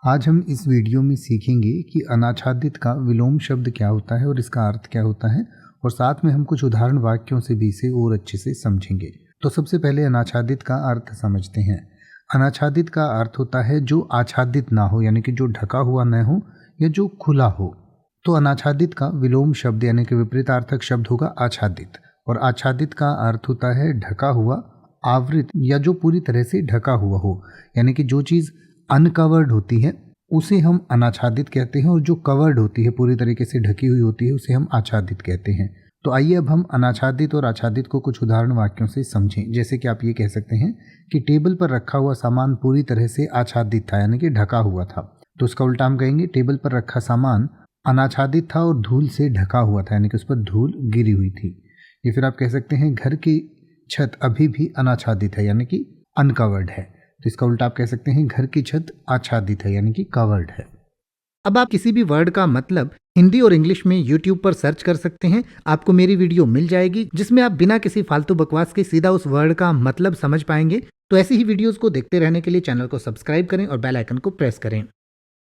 आज हम इस वीडियो में सीखेंगे कि अनाच्छादित का विलोम शब्द क्या होता है और इसका अर्थ क्या होता है, और साथ में हम कुछ उदाहरण वाक्यों से भी इसे और अच्छे से समझेंगे। तो सबसे पहले अनाच्छादित का अर्थ समझते हैं। अनाच्छादित का अर्थ होता है जो आच्छादित ना हो, यानी कि जो ढका हुआ न हो या जो खुला हो। तो अनाच्छादित का विलोम शब्द यानी कि विपरीतार्थक शब्द होगा आच्छादित, और आच्छादित का अर्थ होता है ढका हुआ, आवृत या जो पूरी तरह से ढका हुआ हो, यानी कि जो चीज़ अनकवर्ड होती है उसे हम अनाच्छादित कहते हैं, और जो कवर्ड होती है, पूरी तरीके से ढकी हुई होती है, उसे हम आच्छादित कहते हैं। तो आइए अब हम अनाच्छादित और आच्छादित को कुछ उदाहरण वाक्यों से समझें। जैसे कि आप ये कह सकते हैं कि टेबल पर रखा हुआ सामान पूरी तरह से आच्छादित था, यानी कि ढका हुआ था। तो उसका उल्टा हम कहेंगे टेबल पर रखा सामान अनाच्छादित था और धूल से ढका हुआ था, यानी कि उस पर धूल गिरी हुई थी। या फिर आप कह सकते हैं घर की छत अभी भी अनाच्छादित है, यानी कि अनकवर्ड है। तो इसका उल्टा आप कह सकते हैं घर की छत आच्छादित है, यानी कि कवर्ड है। अब आप किसी भी वर्ड का मतलब हिंदी और इंग्लिश में YouTube पर सर्च कर सकते हैं। आपको मेरी वीडियो मिल जाएगी जिसमें आप बिना किसी फालतू बकवास के सीधा उस वर्ड का मतलब समझ पाएंगे। तो ऐसी ही वीडियोस को देखते रहने के लिए चैनल को सब्सक्राइब करें और बेल आइकन को प्रेस करें।